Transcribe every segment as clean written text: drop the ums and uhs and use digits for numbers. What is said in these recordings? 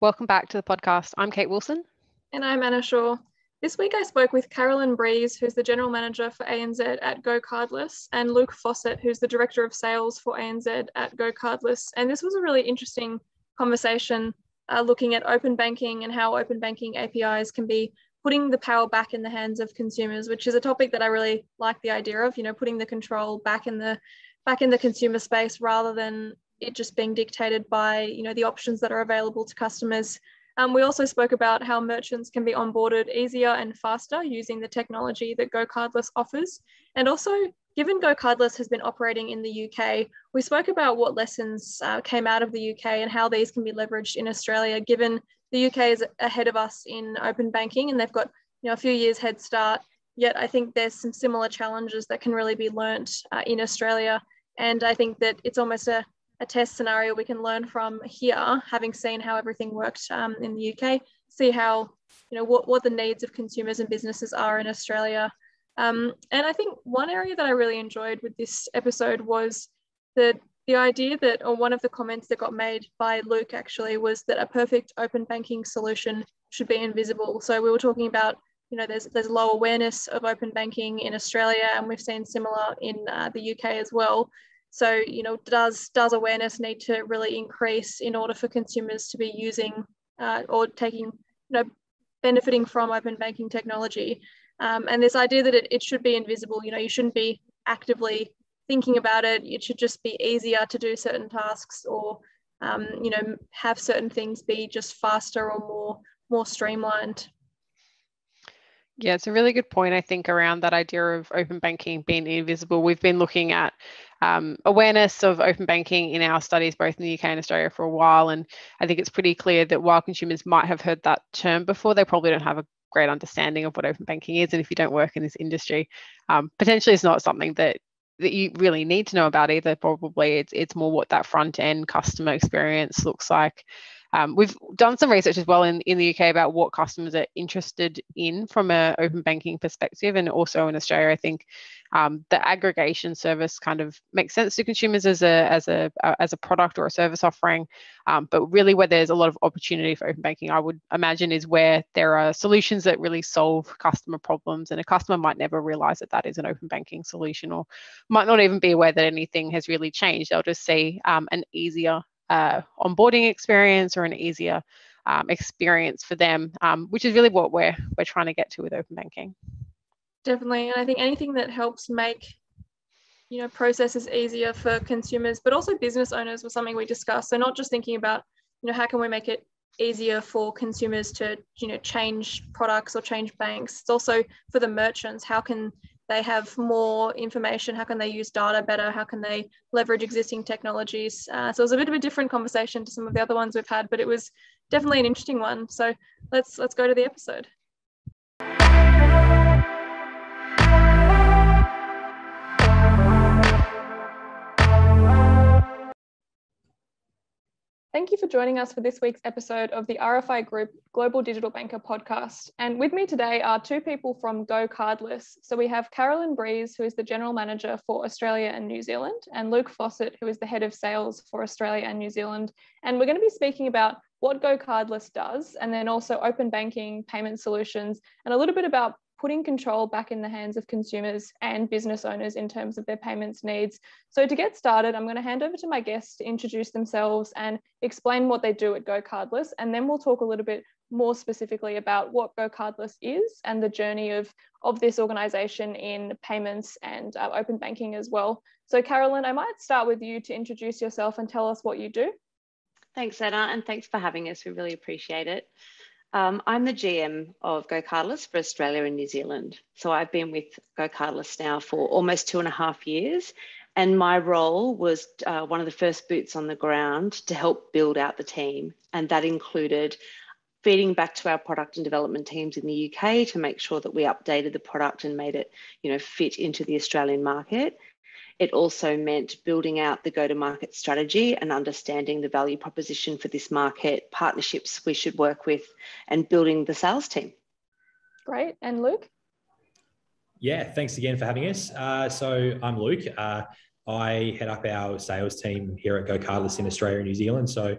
Welcome back to the podcast. I'm Kate Wilson. And I'm Anna Shaw. This week I spoke with Carolyn Breeze, who's the General Manager for ANZ at GoCardless, and Luke Fossett, who's the Director of Sales for ANZ at GoCardless. And this was a really interesting conversation looking at open banking and how open banking APIs can be putting the power back in the hands of consumers, which is a topic that I really like the idea of, putting the control back in the consumer space rather than it just being dictated by, the options that are available to customers. We also spoke about how merchants can be onboarded easier and faster using the technology that GoCardless offers. And also, given GoCardless has been operating in the UK, we spoke about what lessons came out of the UK and how these can be leveraged in Australia, given the UK is ahead of us in open banking and they've got a few years head start. Yet I think there's some similar challenges that can really be learnt in Australia. And I think that it's almost a test scenario we can learn from here, having seen how everything worked in the UK, see how, what the needs of consumers and businesses are in Australia. And I think one area that I really enjoyed with this episode was the idea that, or one of the comments that got made by Luke actually, was that a perfect open banking solution should be invisible. So we were talking about, there's low awareness of open banking in Australia, and we've seen similar in the UK as well. So, does awareness need to really increase in order for consumers to be using or taking, benefiting from open banking technology? And this idea that it should be invisible, you shouldn't be actively thinking about it. It should just be easier to do certain tasks or, have certain things be just faster or more streamlined. Yeah, it's a really good point, I think, around that idea of open banking being invisible. We've been looking at awareness of open banking in our studies, both in the UK and Australia, for a while. And I think it's pretty clear that while consumers might have heard that term before, they probably don't have a great understanding of what open banking is. And if you don't work in this industry, potentially it's not something that you really need to know about either. Probably it's more what that front end customer experience looks like. We've done some research as well in the UK about what customers are interested in from an open banking perspective, and also in Australia, I think the aggregation service kind of makes sense to consumers as a product or a service offering, but really where there's a lot of opportunity for open banking, I would imagine, is where there are solutions that really solve customer problems, and a customer might never realize that that is an open banking solution, or might not even be aware that anything has really changed. They'll just see an easier onboarding experience or an easier experience for them, which is really what we're trying to get to with open banking. Definitely, and I think anything that helps make processes easier for consumers, but also business owners, was something we discussed. So not just thinking about how can we make it easier for consumers to change products or change banks. It's also for the merchants, how can they have more information? How can they use data better? How can they leverage existing technologies? So it was a bit of a different conversation to some of the other ones we've had, but it was definitely an interesting one. So let's go to the episode. Thank you for joining us for this week's episode of the RFI Group Global Digital Banker podcast. And with me today are two people from GoCardless. So we have Carolyn Breeze, who is the General Manager for Australia and New Zealand, and Luke Fossett, who is the Head of Sales for Australia and New Zealand. And we're going to be speaking about what GoCardless does, and then also open banking, payment solutions, and a little bit about putting control back in the hands of consumers and business owners in terms of their payments needs. So to get started, I'm going to hand over to my guests to introduce themselves and explain what they do at GoCardless, and then we'll talk a little bit more specifically about what GoCardless is and the journey of this organisation in payments and open banking as well. So Carolyn, I might start with you to introduce yourself and tell us what you do. Thanks, Anna, and thanks for having us. We really appreciate it. I'm the GM of GoCardless for Australia and New Zealand. So I've been with GoCardless now for almost 2.5 years. And my role was one of the first boots on the ground to help build out the team. And that included feeding back to our product and development teams in the UK to make sure that we updated the product and made it, fit into the Australian market. It also meant building out the go-to-market strategy and understanding the value proposition for this market, partnerships we should work with, and building the sales team. Great. And Luke? Yeah, thanks again for having us. So I'm Luke. I head up our sales team here at GoCardless in Australia and New Zealand. So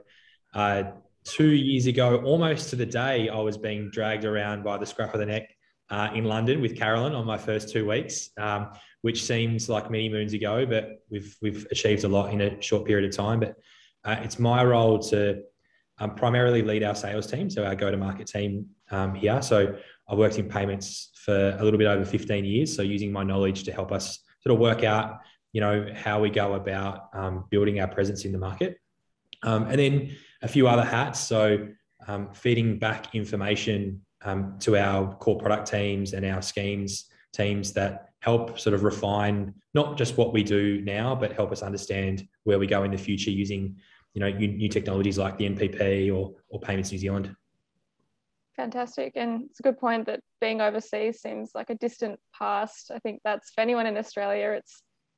2 years ago, almost to the day, I was being dragged around by the scruff of the neck in London with Carolyn on my first 2 weeks, which seems like many moons ago, but we've achieved a lot in a short period of time. But it's my role to primarily lead our sales team, so our go-to-market team here. So I've worked in payments for a little bit over 15 years, so using my knowledge to help us sort of work out, how we go about building our presence in the market. And then a few other hats, so feeding back information to our core product teams and our schemes teams that help sort of refine not just what we do now, but help us understand where we go in the future using, new technologies like the NPP or Payments New Zealand. Fantastic. And it's a good point that being overseas seems like a distant past. I think that's for anyone in Australia,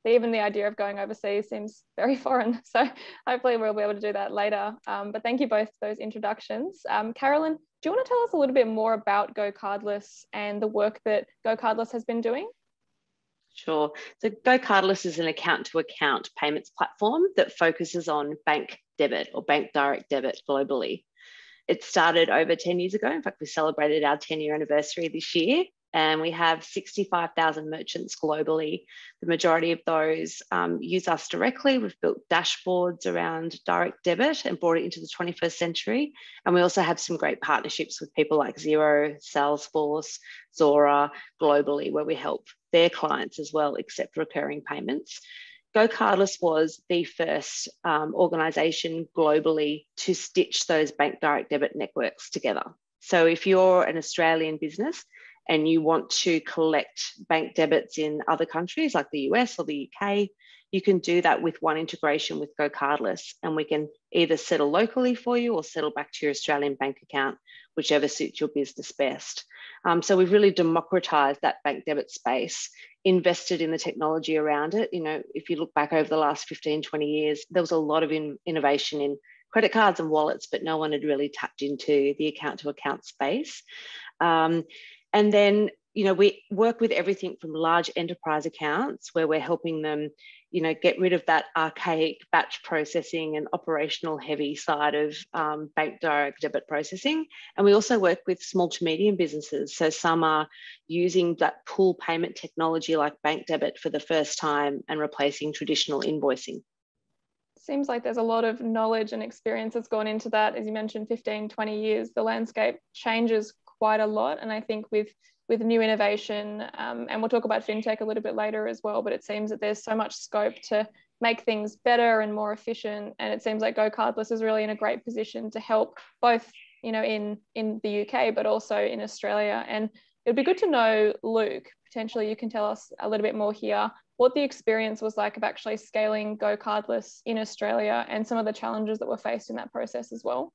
even the idea of going overseas seems very foreign. So hopefully we'll be able to do that later. But thank you both for those introductions. Carolyn, do you want to tell us a little bit more about GoCardless and the work that GoCardless has been doing? Sure. So GoCardless is an account-to-account payments platform that focuses on bank debit or bank direct debit globally. It started over 10 years ago. In fact, we celebrated our 10-year anniversary this year, and we have 65,000 merchants globally. The majority of those use us directly. We've built dashboards around direct debit and brought it into the 21st century. And we also have some great partnerships with people like Xero, Salesforce, Zora globally, where we help their clients as well accept recurring payments. GoCardless was the first organisation globally to stitch those bank direct debit networks together. So if you're an Australian business and you want to collect bank debits in other countries like the US or the UK, you can do that with one integration with GoCardless, and we can either settle locally for you or settle back to your Australian bank account, whichever suits your business best. So we've really democratized that bank debit space, invested in the technology around it. If you look back over the last 15, 20 years, there was a lot of innovation in credit cards and wallets, but no one had really tapped into the account-to-account space. And then, we work with everything from large enterprise accounts where we're helping them, get rid of that archaic batch processing and operational heavy side of bank direct debit processing. And we also work with small to medium businesses. So some are using that pool payment technology like bank debit for the first time and replacing traditional invoicing. Seems like there's a lot of knowledge and experience that's gone into that. As you mentioned, 15, 20 years, the landscape changes quite a lot. And I think with new innovation, and we'll talk about fintech a little bit later as well, but it seems that there's so much scope to make things better and more efficient. And it seems like GoCardless is really in a great position to help both, in the UK, but also in Australia. And it'd be good to know, Luke, potentially you can tell us a little bit more here, what the experience was like of actually scaling GoCardless in Australia and some of the challenges that were faced in that process as well.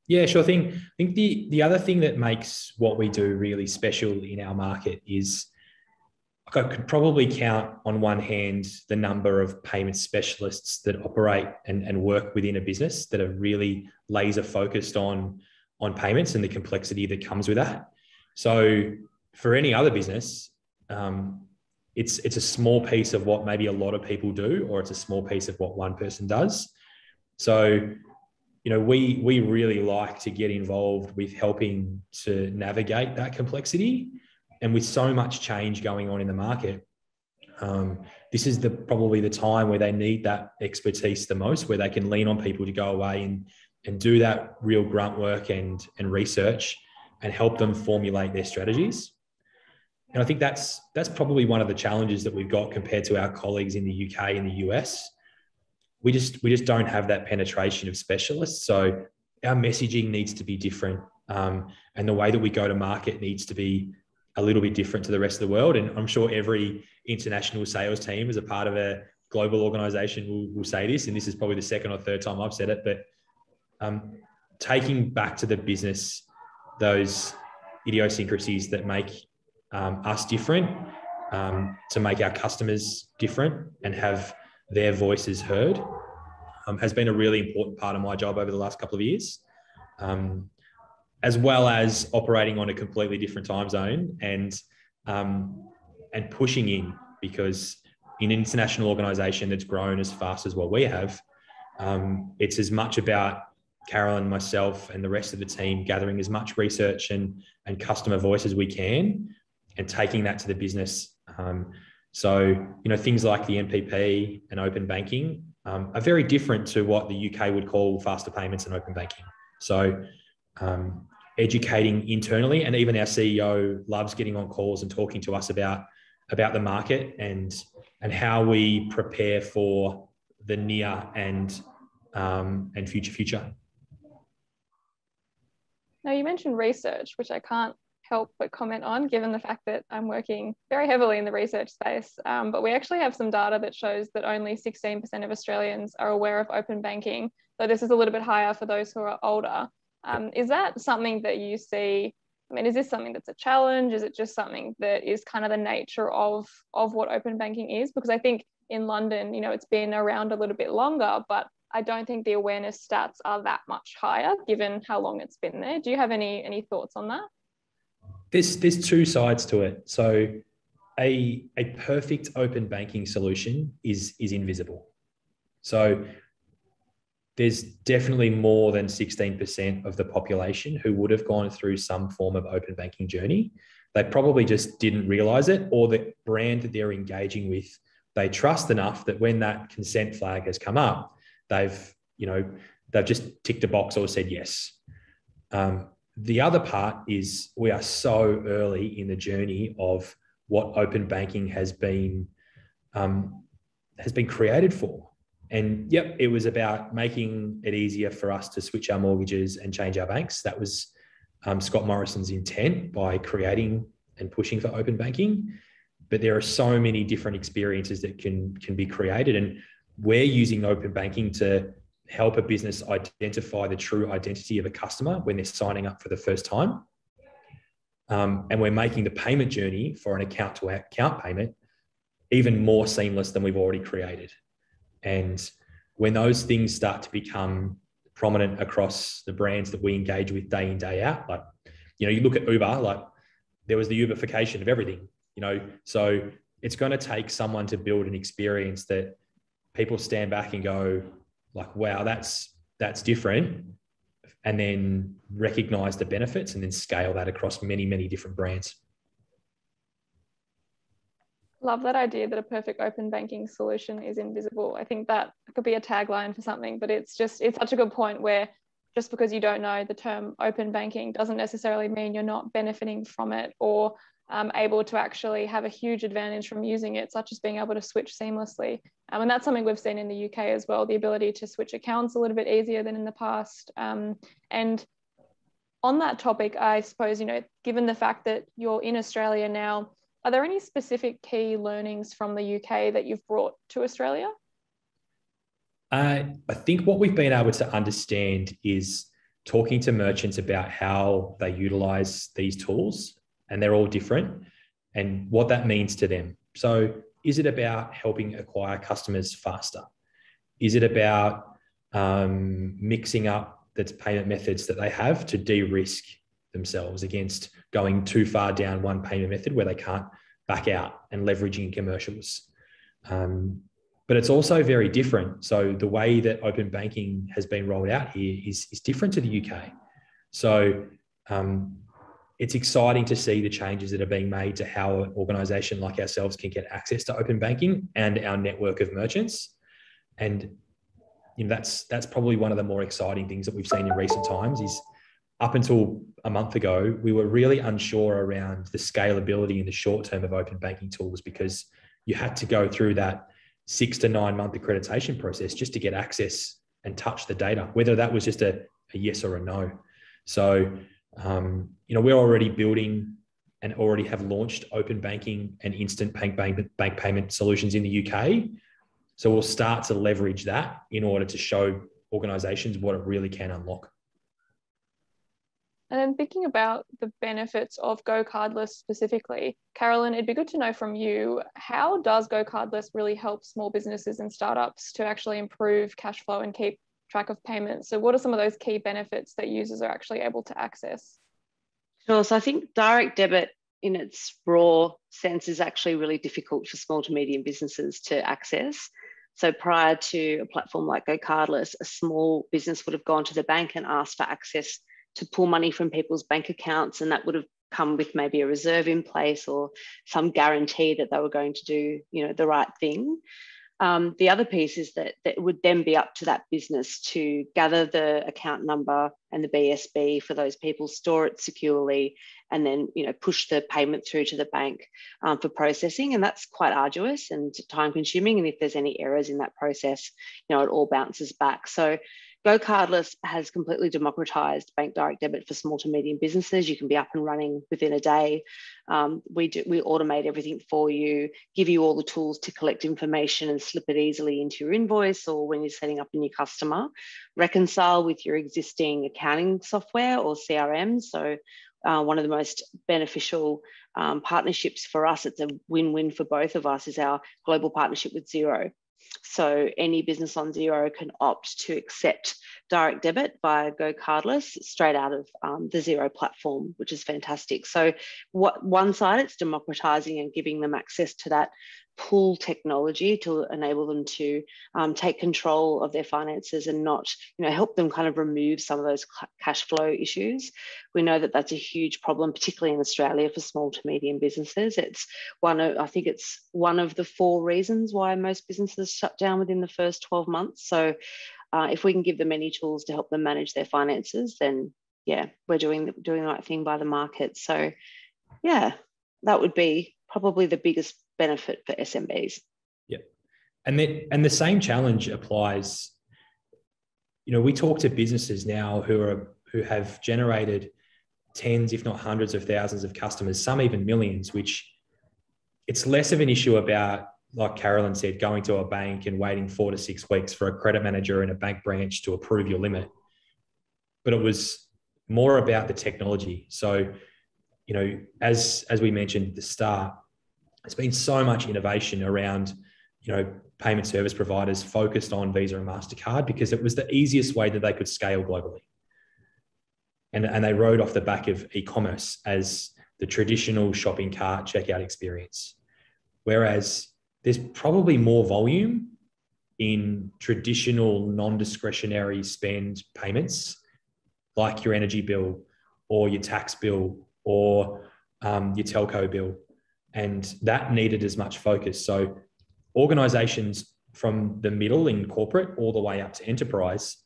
Yeah, sure thing. I think the other thing that makes what we do really special in our market is I could probably count on one hand the number of payment specialists that operate and work within a business that are really laser focused on payments and the complexity that comes with that. So for any other business, it's a small piece of what maybe a lot of people do, or it's a small piece of what one person does. So we really like to get involved with helping to navigate that complexity. And with so much change going on in the market, this is probably the time where they need that expertise the most, where they can lean on people to go away and do that real grunt work and research and help them formulate their strategies. And I think that's probably one of the challenges that we've got compared to our colleagues in the UK and the US. We just don't have that penetration of specialists. So our messaging needs to be different. And the way that we go to market needs to be a little bit different to the rest of the world. And I'm sure every international sales team as a part of a global organization will say this, and this is probably the second or third time I've said it, but taking back to the business those idiosyncrasies that make us different, to make our customers different and have their voices heard, has been a really important part of my job over the last couple of years, as well as operating on a completely different time zone and pushing in, because in an international organization that's grown as fast as what we have, it's as much about Carolyn, myself, and the rest of the team gathering as much research and customer voice as we can, and taking that to the business. So, things like the NPP and open banking are very different to what the UK would call faster payments and open banking. So, educating internally, and even our CEO loves getting on calls and talking to us about the market and how we prepare for the near and future. Now, you mentioned research, which I can't help but comment on, given the fact that I'm working very heavily in the research space. But we actually have some data that shows that only 16% of Australians are aware of open banking. So this is a little bit higher for those who are older. Is that something that you see? I mean, is this something that's a challenge? Is it just something that is kind of the nature of what open banking is? Because I think in London, it's been around a little bit longer, but I don't think the awareness stats are that much higher given how long it's been there. Do you have any thoughts on that? There's two sides to it. So a perfect open banking solution is invisible. So there's definitely more than 16% of the population who would have gone through some form of open banking journey. They probably just didn't realize it, or the brand that they're engaging with, they trust enough that when that consent flag has come up, they've just ticked a box or said yes. The other part is we are so early in the journey of what open banking has been created for. And yep, it was about making it easier for us to switch our mortgages and change our banks. That was Scott Morrison's intent by creating and pushing for open banking. But there are so many different experiences that can be created. And we're using open banking to help a business identify the true identity of a customer when they're signing up for the first time. And we're making the payment journey for an account-to-account payment even more seamless than we've already created. And when those things start to become prominent across the brands that we engage with day in, day out, like, you look at Uber, like there was the Uberification of everything, so it's going to take someone to build an experience that people stand back and go like, wow, that's different, and then recognize the benefits and then scale that across many, many different brands. Love that idea that a perfect open banking solution is invisible. I think that could be a tagline for something, but it's such a good point where just because you don't know the term open banking doesn't necessarily mean you're not benefiting from it or able to actually have a huge advantage from using it, such as being able to switch seamlessly. And that's something we've seen in the UK as well, the ability to switch accounts a little bit easier than in the past. And on that topic, I suppose, given the fact that you're in Australia now, are there any specific key learnings from the UK that you've brought to Australia? I think what we've been able to understand is talking to merchants about how they utilize these tools, and they're all different, and what that means to them. So is it about helping acquire customers faster? Is it about mixing up the payment methods that they have to de-risk themselves against going too far down one payment method where they can't back out and leveraging commercials? But it's also very different. So the way that open banking has been rolled out here is different to the UK. So it's exciting to see the changes that are being made to how an organisation like ourselves can get access to open banking and our network of merchants. And that's probably one of the more exciting things that we've seen in recent times. Is up until a month ago, we were really unsure around the scalability in the short term of open banking tools, because you had to go through that 6 to 9 month accreditation process just to get access and touch the data, whether that was just a yes or a no. So, we're already building and already have launched open banking and instant bank payment solutions in the UK. So we'll start to leverage that in order to show organisations what it really can unlock. And then thinking about the benefits of GoCardless specifically, Carolyn, it'd be good to know from you, how does GoCardless really help small businesses and startups to actually improve cash flow and keep track of payments? So what are some of those key benefits that users are actually able to access? Sure. So I think direct debit in its raw sense is actually really difficult for small to medium businesses to access. So prior to a platform like GoCardless, a small business would have gone to the bank and asked for access to pull money from people's bank accounts, and that would have come with maybe a reserve in place or some guarantee that they were going to do, the right thing. The other piece is that it would then be up to that business to gather the account number and the BSB for those people, store it securely, and then push the payment through to the bank for processing. And that's quite arduous and time consuming. And if there's any errors in that process, it all bounces back. So GoCardless has completely democratized bank direct debit for small to medium businesses. You can be up and running within a day. We automate everything for you, give you all the tools to collect information and slip it easily into your invoice or when you're setting up a new customer. Reconcile with your existing accounting software or CRM. So one of the most beneficial partnerships for us, it's a win-win for both of us, is our global partnership with Xero. So any business on Xero can opt to accept direct debit via GoCardless straight out of the Xero platform, which is fantastic. So one side, it's democratizing and giving them access to that pool technology to enable them to take control of their finances and not, help them kind of remove some of those cash flow issues. We know that that's a huge problem, particularly in Australia for small to medium businesses. I think it's one of the 4 reasons why most businesses shut down within the first 12 months. So if we can give them any tools to help them manage their finances, then we're doing the right thing by the market. So that would be probably the biggest benefit for SMBs. Yeah. And the same challenge applies. We talk to businesses now who have generated tens, if not hundreds of thousands of customers, some even millions, which it's less of an issue about, like Carolyn said, going to a bank and waiting 4 to 6 weeks for a credit manager in a bank branch to approve your limit. But it was more about the technology. So, as we mentioned at the start, there's been so much innovation around, payment service providers focused on Visa and MasterCard because it was the easiest way that they could scale globally. And they rode off the back of e-commerce as the traditional shopping cart checkout experience. Whereas there's probably more volume in traditional non-discretionary spend payments, like your energy bill or your tax bill or your telco bill. And that needed as much focus. So organizations from the middle in corporate all the way up to enterprise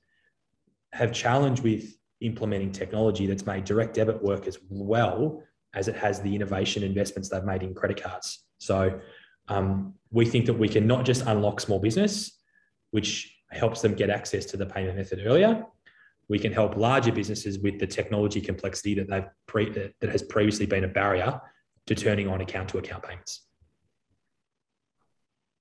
have challenged with implementing technology that's made direct debit work as well as it has the innovation investments they've made in credit cards. So we think that we can not just unlock small business, which helps them get access to the payment method earlier. We can help larger businesses with the technology complexity that has previously been a barrier to turning on account-to-account payments.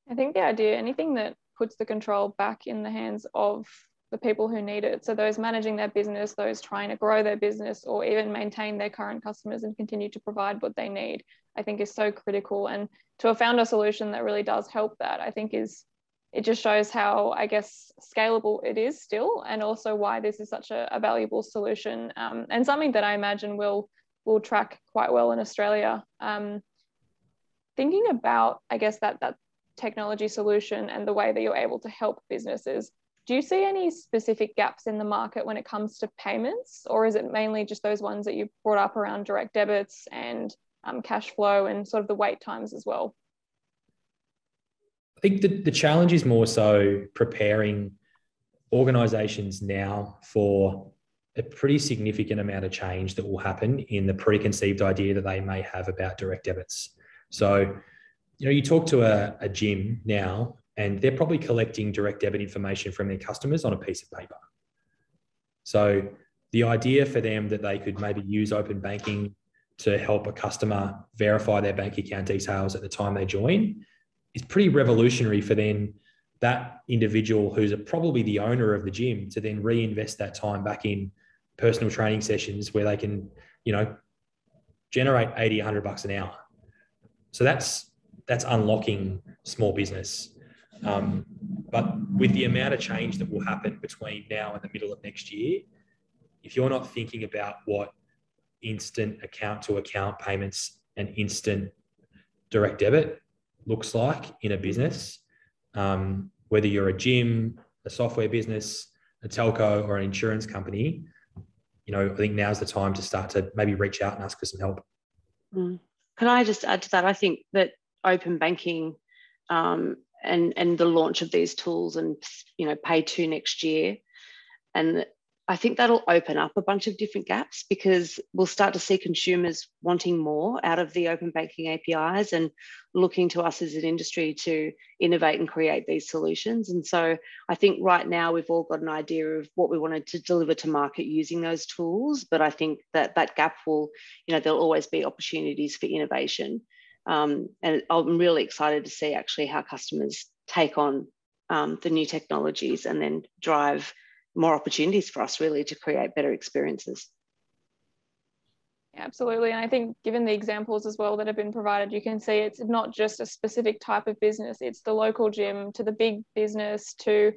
I think the idea, anything that puts the control back in the hands of the people who need it, so those managing their business, those trying to grow their business or even maintain their current customers and continue to provide what they need, I think is so critical. And to have found a solution that really does help that, I think it just shows how, I guess, scalable it is still, and also why this is such a valuable solution and something that I imagine will track quite well in Australia. Thinking about, I guess, that technology solution and the way that you're able to help businesses, do you see any specific gaps in the market when it comes to payments, or is it mainly just those ones that you brought up around direct debits and cash flow and sort of the wait times as well? I think the challenge is more so preparing organizations now for a pretty significant amount of change that will happen in the preconceived idea that they may have about direct debits. So, you talk to a gym now and they're probably collecting direct debit information from their customers on a piece of paper. So the idea for them that they could maybe use open banking to help a customer verify their bank account details at the time they join is pretty revolutionary for then that individual who's probably the owner of the gym to then reinvest that time back in personal training sessions where they can, generate $80, $100 an hour. So that's unlocking small business. But with the amount of change that will happen between now and the middle of next year, if you're not thinking about what instant account-to-account payments and instant direct debit looks like in a business, whether you're a gym, a software business, a telco, or an insurance company, I think now's the time to start to maybe reach out and ask for some help. Can I just add to that? I think that open banking and the launch of these tools and, Pay 2 next year, and I think that'll open up a bunch of different gaps, because we'll start to see consumers wanting more out of the open banking APIs and looking to us as an industry to innovate and create these solutions. And so I think right now we've all got an idea of what we wanted to deliver to market using those tools, but I think that gap will, there'll always be opportunities for innovation. And I'm really excited to see actually how customers take on the new technologies and then drive more opportunities for us really to create better experiences. Absolutely. And I think given the examples as well that have been provided, you can see it's not just a specific type of business. It's the local gym to the big business to,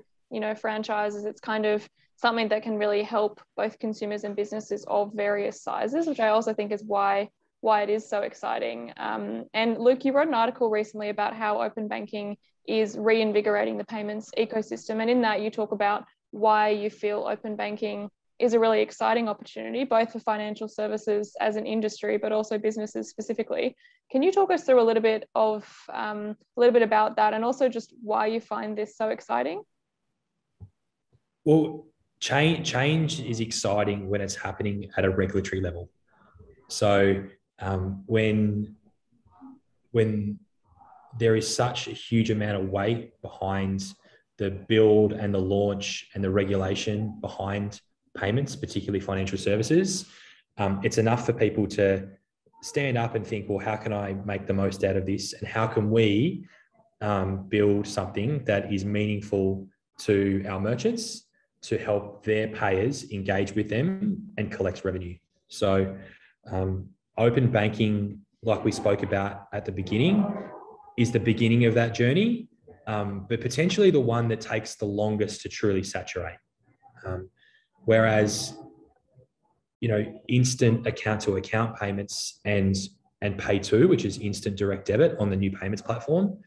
franchises. It's kind of something that can really help both consumers and businesses of various sizes, which I also think is why it is so exciting. And Luke, you wrote an article recently about how open banking is reinvigorating the payments ecosystem. And in that you talk about why you feel open banking is a really exciting opportunity, both for financial services as an industry, but also businesses specifically. Can you talk us through a little bit about that, and also just why you find this so exciting? Well, change is exciting when it's happening at a regulatory level. So when there is such a huge amount of weight behind the build and the launch and the regulation behind payments, particularly financial services, it's enough for people to stand up and think, well, how can I make the most out of this? And how can we build something that is meaningful to our merchants to help their payers engage with them and collect revenue? So open banking, like we spoke about at the beginning, is the beginning of that journey. But potentially the one that takes the longest to truly saturate. Whereas, instant account-to-account payments and Pay 2, which is instant direct debit on the new payments platform,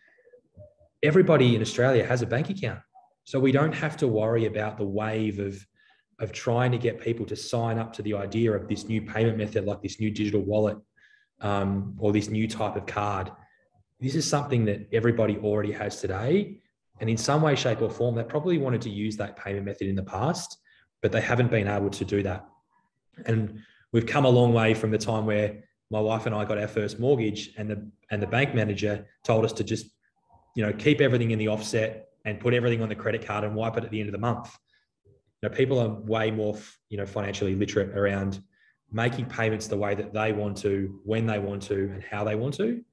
everybody in Australia has a bank account. So we don't have to worry about the wave of trying to get people to sign up to the idea of this new payment method, like this new digital wallet or this new type of card. This is something that everybody already has today. And in some way, shape or form, they probably wanted to use that payment method in the past, but they haven't been able to do that. And we've come a long way from the time where my wife and I got our first mortgage and the bank manager told us to just, keep everything in the offset and put everything on the credit card and wipe it at the end of the month. People are way more, financially literate around making payments the way that they want to, when they want to, and how they want to.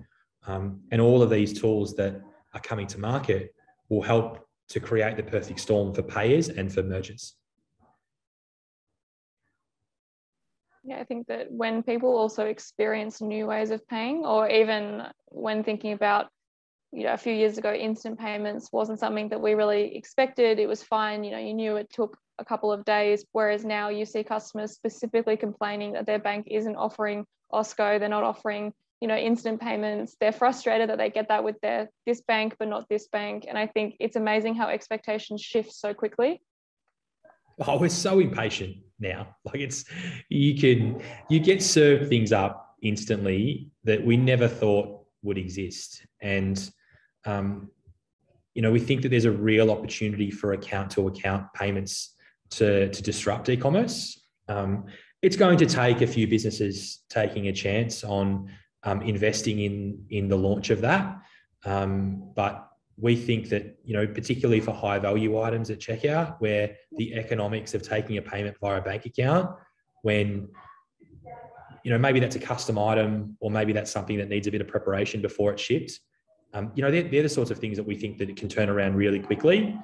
And all of these tools that are coming to market will help to create the perfect storm for payers and for merchants. Yeah, I think that when people also experience new ways of paying, or even when thinking about, a few years ago, instant payments wasn't something that we really expected. It was fine. You knew it took a couple of days, whereas now you see customers specifically complaining that their bank isn't offering OSCO, they're not offering instant payments. They're frustrated that they get that with this bank, but not this bank. And I think it's amazing how expectations shift so quickly. Oh, we're so impatient now. Like you get served things up instantly that we never thought would exist. And, we think that there's a real opportunity for account-to-account payments to disrupt e-commerce. It's going to take a few businesses taking a chance on investing in the launch of that. But we think that, particularly for high value items at checkout, where the economics of taking a payment via a bank account, when, maybe that's a custom item, or maybe that's something that needs a bit of preparation before it's shipped. They're the sorts of things that we think that it can turn around really quickly,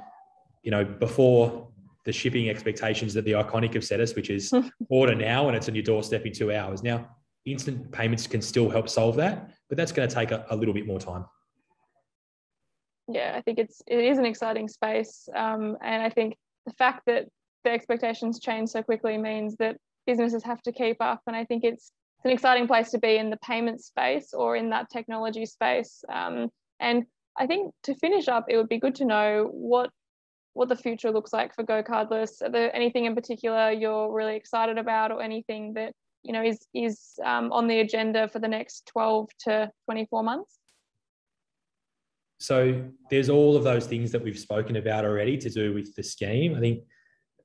before the shipping expectations that the Iconic have set us, which is order now and it's on your doorstep in 2 hours. Now, instant payments can still help solve that, but that's going to take a little bit more time. Yeah, I think it is an exciting space. And I think the fact that the expectations change so quickly means that businesses have to keep up. And I think it's an exciting place to be in the payment space or in that technology space. And I think to finish up, it would be good to know what the future looks like for GoCardless. Are there anything in particular you're really excited about, or anything that is on the agenda for the next 12 to 24 months? So there's all of those things that we've spoken about already to do with the scheme. I think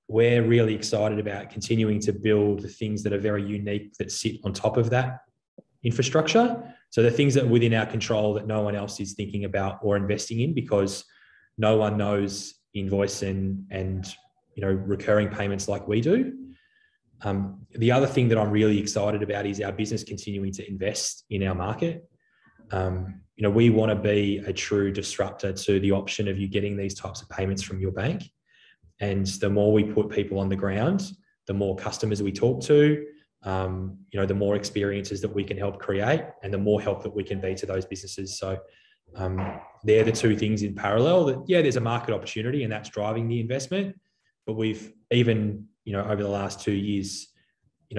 we're really excited about continuing to build the things that are very unique that sit on top of that infrastructure. So the things that are within our control that no one else is thinking about or investing in, because no one knows invoice and recurring payments like we do. The other thing that I'm really excited about is our business continuing to invest in our market. We want to be a true disruptor to the option of you getting these types of payments from your bank. And the more we put people on the ground, the more customers we talk to, the more experiences that we can help create, and the more help that we can be to those businesses. So they're the two things in parallel. That, there's a market opportunity and that's driving the investment. But we've even, over the last 2 years,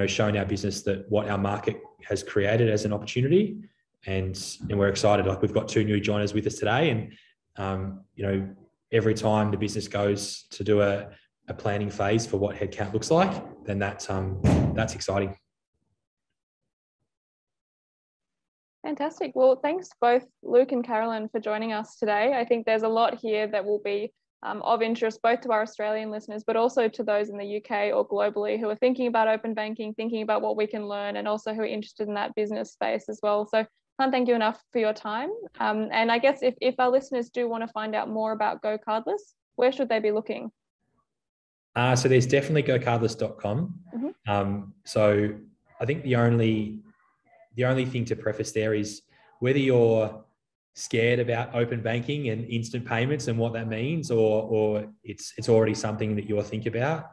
shown our business that what our market has created as an opportunity. And we're excited. Like, we've got 2 new joiners with us today, and every time the business goes to do a planning phase for what headcount looks like, then that's exciting. Fantastic. Well, thanks both Luke and Carolyn for joining us today. I think there's a lot here that will be of interest both to our Australian listeners, but also to those in the UK or globally who are thinking about open banking, thinking about what we can learn, and also who are interested in that business space as well. So can't thank you enough for your time. And I guess if our listeners do want to find out more about GoCardless, where should they be looking? So there's definitely GoCardless.com. Mm-hmm. So I think the only thing to preface there is whether you're scared about open banking and instant payments and what that means, or it's already something that you'll think about.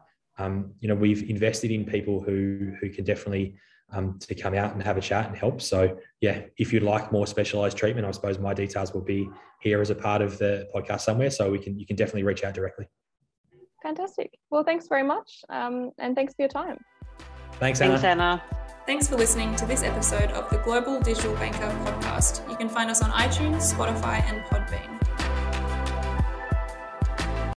We've invested in people who can definitely to come out and have a chat and help. So if you'd like more specialized treatment, I suppose my details will be here as a part of the podcast somewhere. So you can definitely reach out directly. Fantastic. Well, thanks very much. And thanks for your time. Thanks, Anna. Thanks, Anna. Thanks for listening to this episode of the Global Digital Banker podcast. You can find us on iTunes, Spotify, and Podbean.